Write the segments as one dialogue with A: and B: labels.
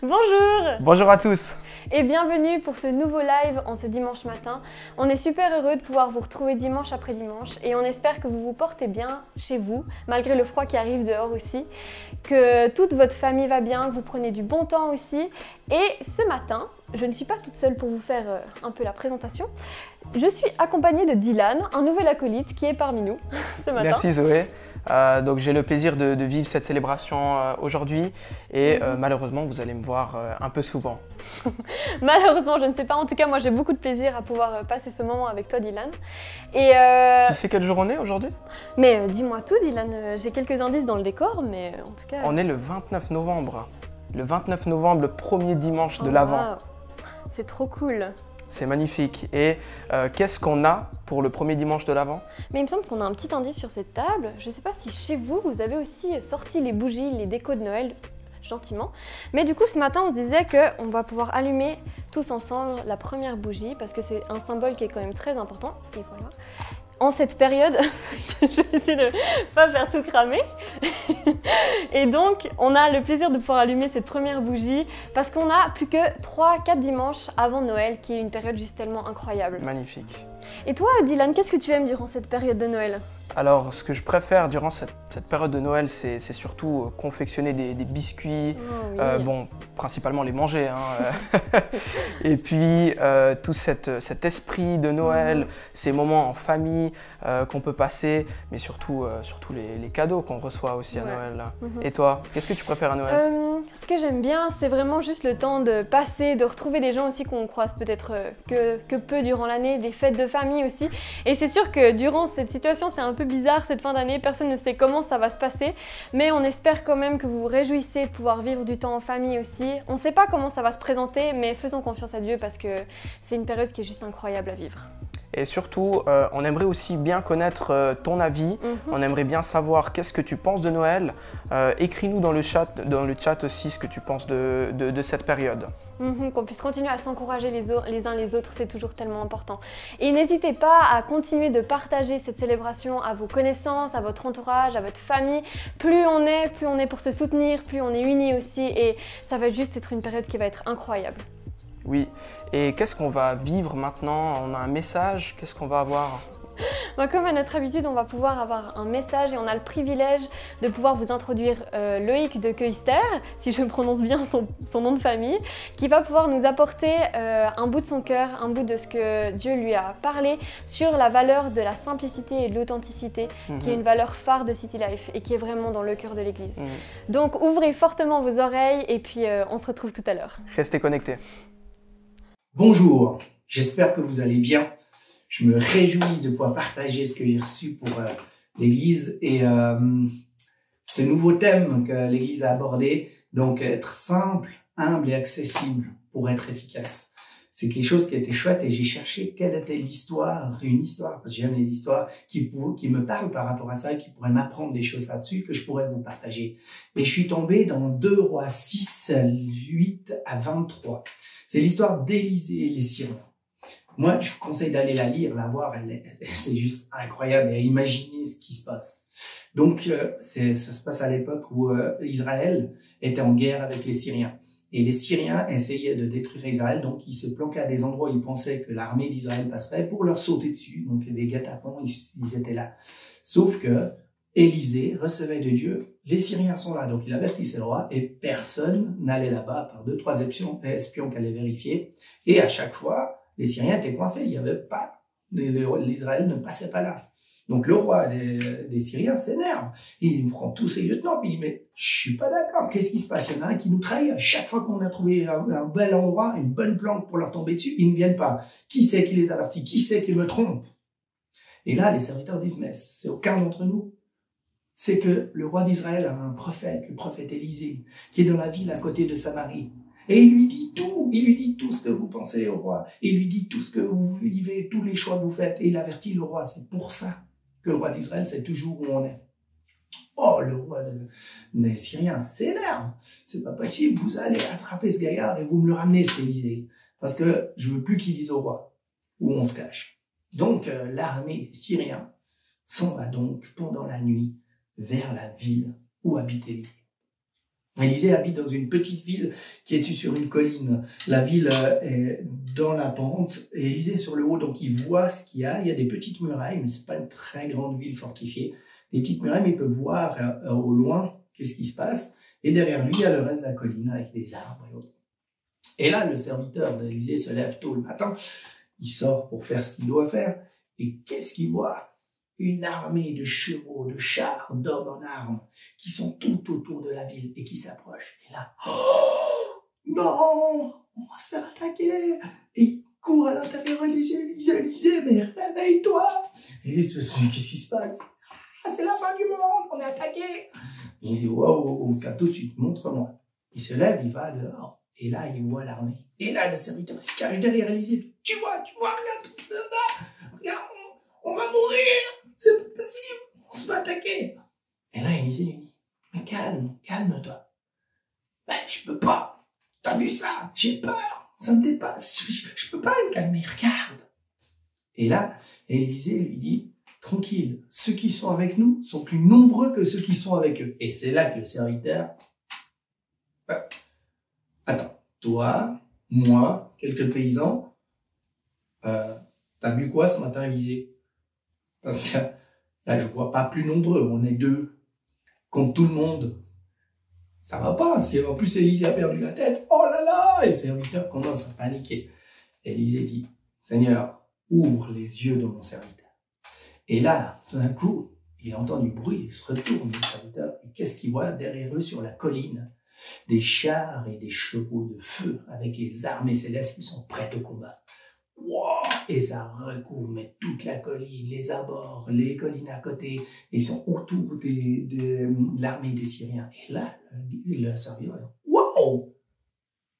A: Bonjour
B: Bonjour à tous.
A: et bienvenue pour ce nouveau live en ce dimanche matin. On est super heureux de pouvoir vous retrouver dimanche après dimanche et on espère que vous vous portez bien chez vous, malgré le froid qui arrive dehors aussi, que toute votre famille va bien, que vous prenez du bon temps aussi. Et ce matin, je ne suis pas toute seule pour vous faire un peu la présentation. Je suis accompagnée de Dylan, un nouvel acolyte qui est parmi nous ce matin.
B: Merci Zoé. Donc j'ai le plaisir de vivre cette célébration aujourd'hui et malheureusement vous allez me voir un peu souvent.
A: Malheureusement, je ne sais pas. En tout cas, moi j'ai beaucoup de plaisir à pouvoir passer ce moment avec toi, Dylan. Et
B: Tu sais quel jour on est aujourd'hui?
A: mais dis-moi tout, Dylan. J'ai quelques indices dans le décor, mais en tout cas.
B: On est le 29 novembre. Le 29 novembre, le premier dimanche de l'Avent.
A: Wow. C'est trop cool.
B: C'est magnifique. Et qu'est-ce qu'on a pour le premier dimanche de l'Avent?
A: Mais il me semble qu'on a un petit indice sur cette table. Je ne sais pas si chez vous, vous avez aussi sorti les bougies, les décos de Noël gentiment. Mais du coup, ce matin, on se disait qu'on va pouvoir allumer tous ensemble la première bougie parce que c'est un symbole qui est quand même très important. Et voilà. En cette période, je vais essayer de ne pas faire tout cramer. Et donc, on a le plaisir de pouvoir allumer cette première bougie parce qu'on a plus que 3-4 dimanches avant Noël, qui est une période juste tellement incroyable.
B: Magnifique.
A: Et toi, Dylan, qu'est-ce que tu aimes durant cette période de Noël?
B: Alors, ce que je préfère durant cette période de Noël, c'est surtout confectionner des biscuits,
A: Oh, oui.
B: bon, principalement les manger, hein, et puis tout cet esprit de Noël, ces moments en famille qu'on peut passer, mais surtout les cadeaux qu'on reçoit aussi à
A: Ouais.
B: Noël. Là. Et toi, qu'est-ce que tu préfères à Noël?
A: Ce que j'aime bien, c'est vraiment juste le temps de passer, de retrouver des gens aussi qu'on croise peut-être que peu durant l'année, des fêtes de famille aussi. Et c'est sûr que durant cette situation, c'est un peu bizarre cette fin d'année, personne ne sait comment ça va se passer, mais on espère quand même que vous vous réjouissez de pouvoir vivre du temps en famille aussi. On ne sait pas comment ça va se présenter, mais faisons confiance à Dieu parce que c'est une période qui est juste incroyable à vivre.
B: Et surtout, on aimerait aussi bien connaître ton avis, on aimerait bien savoir qu'est-ce que tu penses de Noël. Écris-nous dans le chat aussi ce que tu penses de cette période.
A: Qu'on puisse continuer à s'encourager les uns les autres, c'est toujours tellement important. Et n'hésitez pas à continuer de partager cette célébration à vos connaissances, à votre entourage, à votre famille. Plus on est pour se soutenir, plus on est unis aussi et ça va juste être une période qui va être incroyable.
B: Oui, et qu'est-ce qu'on va vivre maintenant? On a un message, qu'est-ce qu'on va avoir?
A: Comme à notre habitude, on va pouvoir avoir un message et on a le privilège de pouvoir vous introduire Loïc de Keuster, si je prononce bien son nom de famille, qui va pouvoir nous apporter un bout de son cœur, un bout de ce que Dieu lui a parlé sur la valeur de la simplicité et de l'authenticité, qui est une valeur phare de City Life et qui est vraiment dans le cœur de l'Église. Donc ouvrez fortement vos oreilles et puis on se retrouve tout à l'heure.
B: Restez connectés.
C: Bonjour, j'espère que vous allez bien. Je me réjouis de pouvoir partager ce que j'ai reçu pour l'Église et ce nouveau thème que l'Église a abordé, donc être simple, humble et accessible pour être efficace. C'est quelque chose qui a été chouette et j'ai cherché quelle était l'histoire, une histoire, parce que j'aime les histoires qui me parlent par rapport à ça et qui pourraient m'apprendre des choses là-dessus que je pourrais vous partager. Et je suis tombé dans 2 Rois 6, 8 à 23. C'est l'histoire d'Élisée et les Syriens. Moi, je vous conseille d'aller la lire, la voir, c'est juste incroyable et à imaginer ce qui se passe. Donc, ça se passe à l'époque où Israël était en guerre avec les Syriens. Et les Syriens essayaient de détruire Israël, donc ils se planquaient à des endroits où ils pensaient que l'armée d'Israël passerait pour leur sauter dessus. Donc des guet-apens, ils étaient là. Sauf que Élisée recevait de Dieu, les Syriens sont là. Donc il avertissait le roi et personne n'allait là-bas par 2-3 espions qu'elle allait vérifier. Et à chaque fois, les Syriens étaient coincés, il y avait pas, l'Israël ne passait pas là. Donc le roi des Syriens s'énerve. Il prend tous ses lieutenants et il dit « Mais je suis pas d'accord, qu'est-ce qui se passe? Il y en a un qui nous trahit. À chaque fois qu'on a trouvé un bel endroit, une bonne planque pour leur tomber dessus, ils ne viennent pas. Qui c'est qui les avertit? Qui c'est qui me trompe ?» Et là, les serviteurs disent « Mais c'est aucun d'entre nous. C'est que le roi d'Israël a un prophète, le prophète Élisée, qui est dans la ville à côté de Samarie. Et il lui dit tout ce que vous pensez au roi. Il lui dit tout ce que vous vivez, tous les choix que vous faites. Et il avertit le roi. C'est pour ça que le roi d'Israël sait toujours où on est. Oh, le roi des Syriens s'énerve. C'est pas possible, vous allez attraper ce gaillard et vous me le ramenez, cet Élisée. Parce que je veux plus qu'il dise au roi où on se cache. Donc, l'armée des Syriens s'en va donc pendant la nuit vers la ville où habite Élisée. Élisée habite dans une petite ville qui est sur une colline. La ville est dans la pente et Élisée est sur le haut, donc il voit ce qu'il y a. Il y a des petites murailles, mais c'est pas une très grande ville fortifiée. Des petites murailles, mais il peut voir au loin qu'est-ce qui se passe. Et derrière lui, il y a le reste de la colline avec des arbres et autres. Et là, le serviteur d'Élisée se lève tôt le matin. Il sort pour faire ce qu'il doit faire. Et qu'est-ce qu'il voit? Une armée de chevaux, de chars, d'hommes en armes qui sont tout autour de la ville et qui s'approchent. Et là, oh, non, on va se faire attaquer. Et il court à l'intérieur, Élisée, mais réveille-toi. Et qu'est-ce qui se passe? Ah, c'est la fin du monde, on est attaqué. Et il dit, wow, on se calme tout de suite, montre-moi. Il se lève, il va dehors. Et là, il voit l'armée. Et là, le serviteur se cache derrière Élisée. Tu vois, regarde tout ça là. Regarde, on va mourir. C'est pas possible. On se fait attaquer. Et là, Élisée lui dit, mais calme-toi. Ben, je peux pas. T'as vu ça? J'ai peur. Ça me dépasse. Je peux pas me calmer. Regarde. Et là, Élisée lui dit, tranquille, ceux qui sont avec nous sont plus nombreux que ceux qui sont avec eux. Et c'est là que le serviteur... Attends, toi, moi, quelques paysans, t'as vu quoi ce matin, Élisée? Parce que là, je vois pas plus nombreux, on est deux contre tout le monde. Ça va pas, si en plus Élisée a perdu la tête, oh là là! Et le serviteur commence à paniquer. Élisée dit, Seigneur, ouvre les yeux de mon serviteur. Et là, tout d'un coup, il entend du bruit, il se retourne, le serviteur, et qu'est-ce qu'il voit derrière eux sur la colline? Des chars et des chevaux de feu avec les armées célestes qui sont prêtes au combat. Wow! Et ça recouvre mais toute la colline, les abords, les collines à côté, ils sont autour de l'armée des Syriens. Et là, le serviteur dit, wow!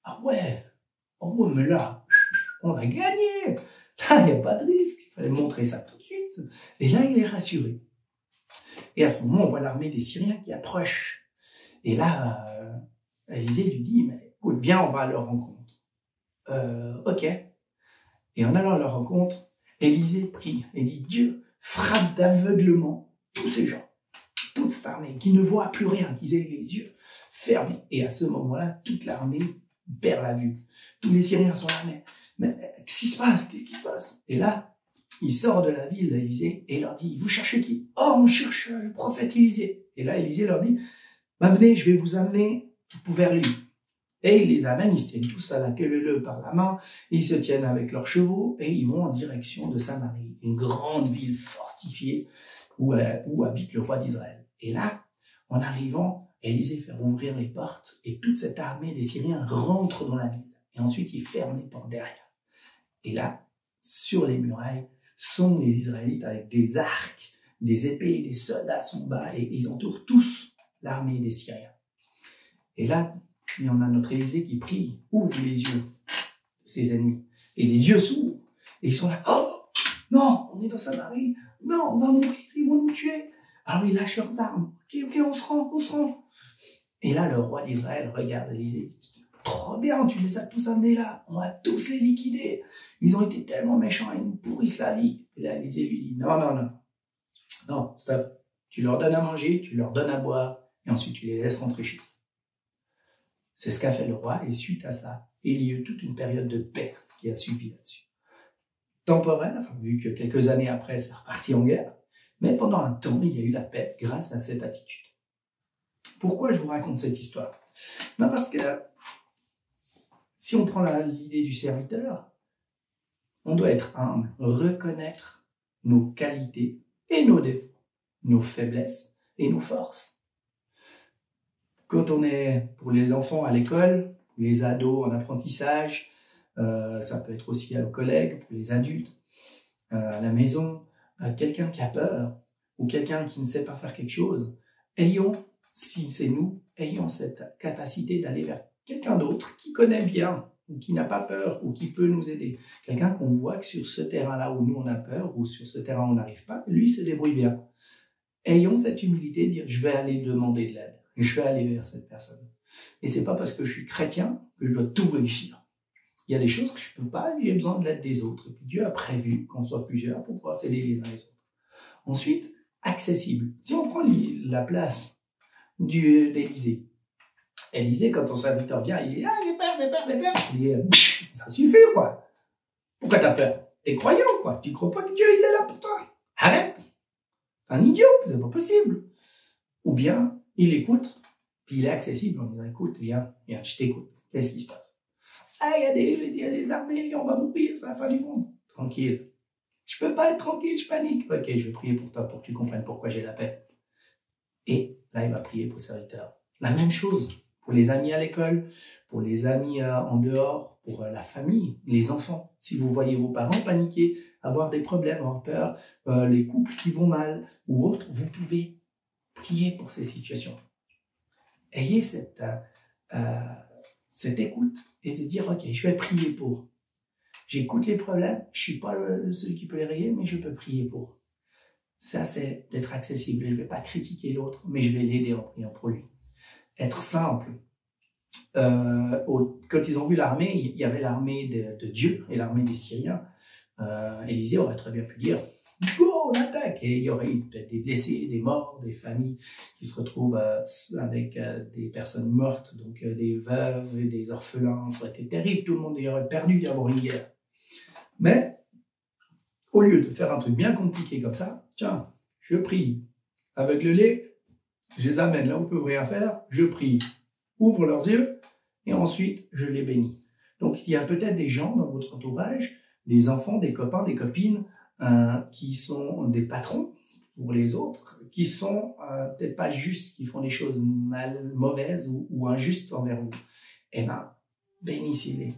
C: Ah ouais! Oh ouais, mais là, on a gagné! Là, il n'y a pas de risque. Il fallait montrer ça tout de suite. Et là, il est rassuré. Et à ce moment, on voit l'armée des Syriens qui approche. Et là, Élisée lui dit, mais écoute, viens, on va à leur rencontre. Ok. Et en allant à leur rencontre, Élisée prie et dit, Dieu, frappe d'aveuglement tous ces gens, toute cette armée, qui ne voient plus rien, qui aient les yeux fermés. Et à ce moment-là, toute l'armée perd la vue. Tous les Syriens sont là, mais qu'est-ce qui se passe? Qu'est-ce qui se passe? Et là, il sort de la ville, Élisée, et leur dit, vous cherchez qui? Oh, on cherche le prophète Élisée. Et là, Élisée leur dit, bah, venez, je vais vous amener vers lui. Et il les amène, ils se tiennent tous à la queue par la main, ils se tiennent avec leurs chevaux, et ils vont en direction de Samarie, une grande ville fortifiée où habite le roi d'Israël. Et là, en arrivant, Élisée fait ouvrir les portes, et toute cette armée des Syriens rentre dans la ville. Et ensuite, il ferme les portes derrière. Et là, sur les murailles, sont les Israélites avec des arcs, des épées, des soldats sont bas, et ils entourent tous l'armée des Syriens. Et là, il y en a notre Élisée qui prie, ouvre les yeux de ses ennemis. Et les yeux s'ouvrent, et ils sont là, oh, non, on est dans Samarie, non, on va mourir, ils vont nous tuer. Alors ils lâchent leurs armes, ok, on se rend. Et là, le roi d'Israël regarde Élisée et dit, trop bien, tu les as tous amenés là, on va tous les liquider. Ils ont été tellement méchants, ils nous pourrissent la vie. Et là, Élisée lui dit, non, stop. Tu leur donnes à manger, tu leur donnes à boire, et ensuite tu les laisses rentrer chez toi. C'est ce qu'a fait le roi, et suite à ça, il y a eu toute une période de paix qui a suivi là-dessus. Temporaire, vu que quelques années après, c'est reparti en guerre, mais pendant un temps, il y a eu la paix grâce à cette attitude. Pourquoi je vous raconte cette histoire? Parce que si on prend l'idée du serviteur, on doit être humble, reconnaître nos qualités et nos défauts, nos faiblesses et nos forces. Quand on est, pour les enfants à l'école, pour les ados en apprentissage, ça peut être aussi aux collègues, pour les adultes, à la maison, quelqu'un qui a peur ou quelqu'un qui ne sait pas faire quelque chose, si c'est nous, ayons cette capacité d'aller vers quelqu'un d'autre qui connaît bien ou qui n'a pas peur ou qui peut nous aider. Quelqu'un qu'on voit que sur ce terrain-là où nous on a peur ou sur ce terrain où on n'arrive pas, lui se débrouille bien. Ayons cette humilité de dire je vais aller demander de l'aide, je vais aller vers cette personne. Et c'est pas parce que je suis chrétien que je dois tout réussir. Il y a des choses que je peux pas, j'ai besoin de l'aide des autres. Et puis Dieu a prévu qu'on soit plusieurs pour pouvoir s'aider les uns les autres. Ensuite, accessible. Si on prend la place d'Élisée, Élisée, quand ton serviteur vient, il dit « Ah, j'ai peur, j'ai peur, j'ai peur !» Il dit « Ça suffit, quoi. Pourquoi t'as peur? T'es croyant, quoi. Tu crois pas que Dieu, il est là pour toi. Arrête. T'es un idiot, c'est pas possible. » Ou bien, il écoute, puis il est accessible en disant « Écoute, viens, je t'écoute. Qu'est-ce qui se passe? » « Ah, il y a des armées, on va mourir, ça va faire du monde. » Tranquille. Je peux pas être tranquille, je panique. Ok, je vais prier pour toi pour que tu comprennes pourquoi j'ai la paix. Et là, il va prier pour le serviteur. La même chose pour les amis à l'école, pour les amis en dehors, pour la famille, les enfants. Si vous voyez vos parents paniquer, avoir des problèmes, avoir peur, les couples qui vont mal ou autres, vous pouvez prier pour ces situations. Ayez cette écoute et de dire, ok, je vais prier pour. J'écoute les problèmes, je suis pas celui qui peut les régler, mais je peux prier pour. Ça, c'est d'être accessible. Je ne vais pas critiquer l'autre, mais je vais l'aider en priant pour lui. Être simple. Quand ils ont vu l'armée, il y avait l'armée de Dieu et l'armée des Syriens. Élisée aurait très bien pu dire « Go, on attaque !» Et il y aurait eu peut-être des blessés, des morts, des familles qui se retrouvent avec des personnes mortes, donc des veuves et des orphelins. Ça aurait été terrible, tout le monde y aurait perdu d'y avoir une guerre. Mais, au lieu de faire un truc bien compliqué comme ça, tiens, je prie. Avec le lait, je les amène là où ils peuvent rien faire, je prie. Ouvre leurs yeux et ensuite je les bénis. Donc il y a peut-être des gens dans votre entourage, des enfants, des copains, des copines, qui sont des patrons pour les autres, qui sont peut-être pas justes, qui font des choses mauvaises ou injustes envers vous. Eh bien, bénissez-les.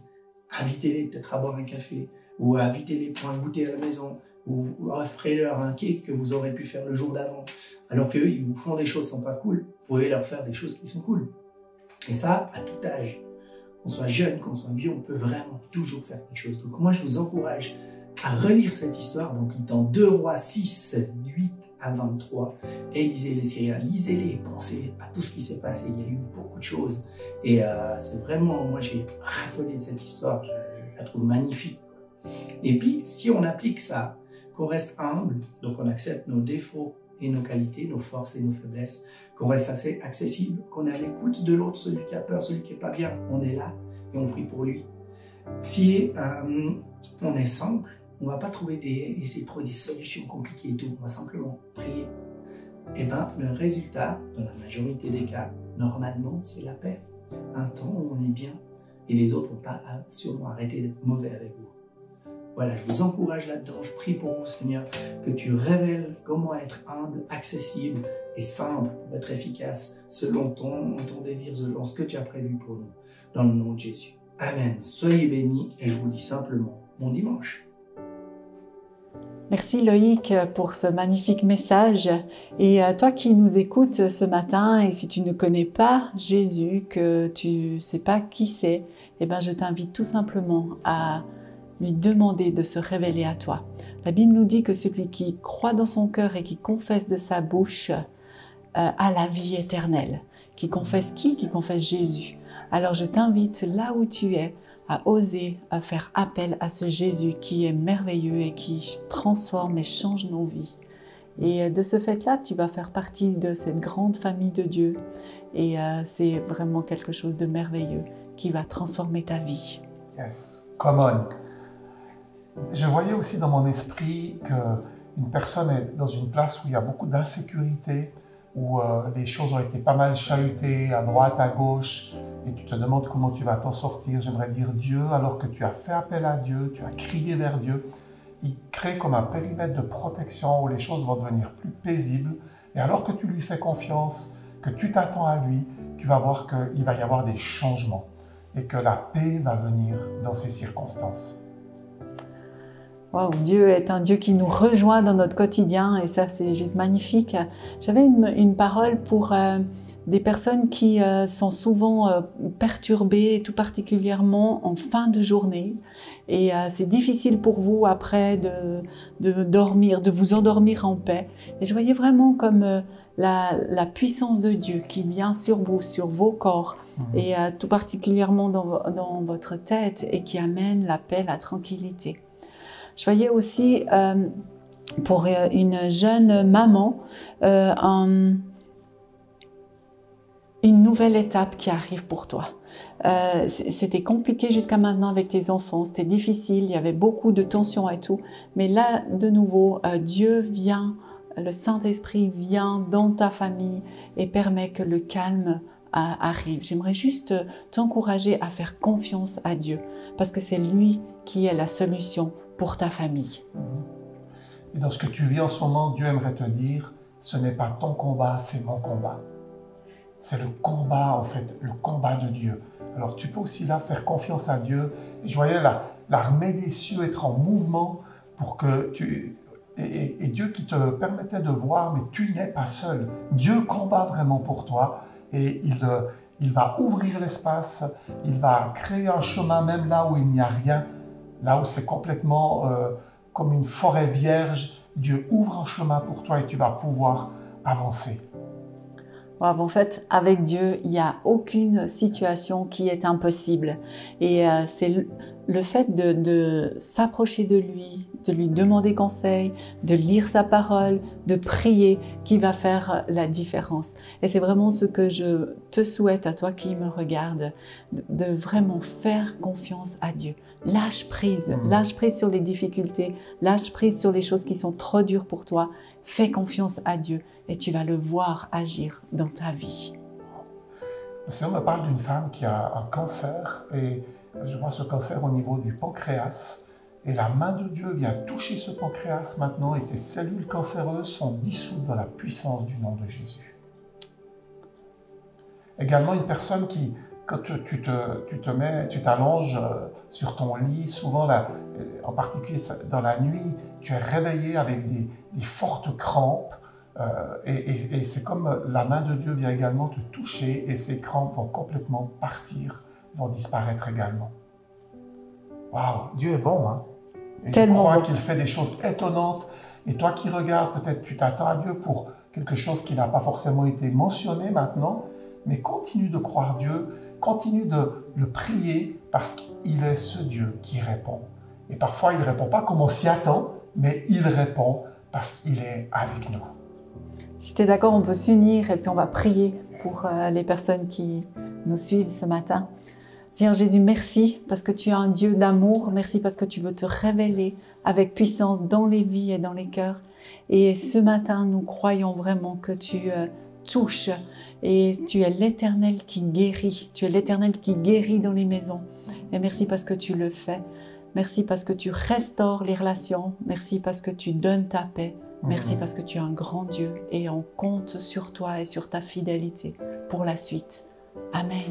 C: Invitez-les peut-être à boire un café, ou invitez-les pour un goûter à la maison, ou offrez-leur un cake que vous aurez pu faire le jour d'avant. Alors qu'eux, ils vous font des choses qui sont pas cool, vous pouvez leur faire des choses qui sont cool. Et ça, à tout âge. Qu'on soit jeune, qu'on soit vieux, on peut vraiment toujours faire quelque chose. Donc moi, je vous encourage à relire cette histoire. Donc dans 2 Rois 6, 8 à 23, Élisée les Syriens, lisez-les, pensez à tout ce qui s'est passé. Il y a eu beaucoup de choses. Et c'est vraiment, moi j'ai raffolé de cette histoire. Je la trouve magnifique. Et puis, si on applique ça, qu'on reste humble, donc on accepte nos défauts et nos qualités, nos forces et nos faiblesses, qu'on reste assez accessible, qu'on est à l'écoute de l'autre, celui qui a peur, celui qui n'est pas bien, on est là et on prie pour lui. Si on est simple, on ne va pas essayer de trouver des solutions compliquées et tout, on va simplement prier. Et bien, le résultat, dans la majorité des cas, normalement, c'est la paix. Un temps où on est bien et les autres vont pas sûrement arrêter d'être mauvais avec vous. Voilà, je vous encourage là-dedans, je prie pour vous, Seigneur, que tu révèles comment être humble, accessible et simple pour être efficace selon ton désir, selon ce que tu as prévu pour nous, dans le nom de Jésus. Amen. Soyez bénis et je vous dis simplement, bon dimanche.
D: Merci Loïc pour ce magnifique message. Et toi qui nous écoutes ce matin, et si tu ne connais pas Jésus, que tu ne sais pas qui c'est, eh ben je t'invite tout simplement à lui demander de se révéler à toi. La Bible nous dit que celui qui croit dans son cœur et qui confesse de sa bouche a la vie éternelle. Qui confesse qui? Qui confesse Jésus. Alors je t'invite là où tu es à oser à faire appel à ce Jésus qui est merveilleux et qui transforme et change nos vies. Et de ce fait-là, tu vas faire partie de cette grande famille de Dieu. Et c'est vraiment quelque chose de merveilleux qui va transformer ta vie.
E: Yes, come on. Je voyais aussi dans mon esprit qu'une personne est dans une place où il y a beaucoup d'insécurité, où les choses ont été pas mal chahutées à droite, à gauche, et tu te demandes comment tu vas t'en sortir. J'aimerais dire Dieu, alors que tu as fait appel à Dieu, tu as crié vers Dieu, il crée comme un périmètre de protection où les choses vont devenir plus paisibles. Et alors que tu lui fais confiance, que tu t'attends à lui, tu vas voir qu'il va y avoir des changements et que la paix va venir dans ces circonstances.
D: Wow, Dieu est un Dieu qui nous rejoint dans notre quotidien et ça c'est juste magnifique. J'avais une parole pour des personnes qui sont souvent perturbées, tout particulièrement en fin de journée. Et c'est difficile pour vous après de dormir, de vous endormir en paix. Et je voyais vraiment comme la puissance de Dieu qui vient sur vous, sur vos corps, et tout particulièrement dans votre tête et qui amène la paix, la tranquillité. Je voyais aussi pour une jeune maman une nouvelle étape qui arrive pour toi. C'était compliqué jusqu'à maintenant avec tes enfants, c'était difficile, il y avait beaucoup de tensions et tout. Mais là, de nouveau, Dieu vient, le Saint-Esprit vient dans ta famille et permet que le calme arrive. J'aimerais juste t'encourager à faire confiance à Dieu parce que c'est lui qui est la solution pour ta famille.
E: Et dans ce que tu vis en ce moment, Dieu aimerait te dire, ce n'est pas ton combat, c'est mon combat. C'est le combat, en fait, le combat de Dieu. Alors, tu peux aussi là faire confiance à Dieu. Et je voyais l'armée des cieux être en mouvement pour que tu... Et Dieu qui te permettait de voir, mais tu n'es pas seul. Dieu combat vraiment pour toi et il va ouvrir l'espace, il va créer un chemin même là où il n'y a rien, là où c'est complètement comme une forêt vierge. Dieu ouvre un chemin pour toi et tu vas pouvoir avancer.
D: En fait, avec Dieu, il n'y a aucune situation qui est impossible. Et c'est le fait de s'approcher de lui demander conseil, de lire sa parole, de prier qui va faire la différence. Et c'est vraiment ce que je te souhaite à toi qui me regarde, de vraiment faire confiance à Dieu. Lâche prise sur les difficultés, lâche prise sur les choses qui sont trop dures pour toi. Fais confiance à Dieu et tu vas le voir agir dans ta vie.
E: Le Seigneur me parle d'une femme qui a un cancer et je vois ce cancer au niveau du pancréas et la main de Dieu vient toucher ce pancréas maintenant et ces cellules cancéreuses sont dissoutes dans la puissance du nom de Jésus. Également une personne qui, quand tu t'allonges sur ton lit, souvent en particulier dans la nuit, tu es réveillé avec des fortes crampes et c'est comme la main de Dieu vient également te toucher et ces crampes vont complètement partir, vont disparaître également. Waouh, Dieu est bon, hein? Et je crois qu'il fait des choses étonnantes et toi qui regardes, peut-être tu t'attends à Dieu pour quelque chose qui n'a pas forcément été mentionné maintenant, mais continue de croire Dieu, continue de le prier parce qu'il est ce Dieu qui répond. Et parfois, il ne répond pas comme on s'y attend, mais il répond parce qu'il est avec nous.
D: Si tu es d'accord, on peut s'unir et puis on va prier pour les personnes qui nous suivent ce matin. Seigneur Jésus, merci parce que tu es un Dieu d'amour. Merci parce que tu veux te révéler avec puissance dans les vies et dans les cœurs. Et ce matin, nous croyons vraiment que tu touches et tu es l'Éternel qui guérit. Tu es l'Éternel qui guérit dans les maisons. Et merci parce que tu le fais. Merci parce que tu restaures les relations. Merci parce que tu donnes ta paix. Merci parce que tu es un grand Dieu et on compte sur toi et sur ta fidélité pour la suite. Amen.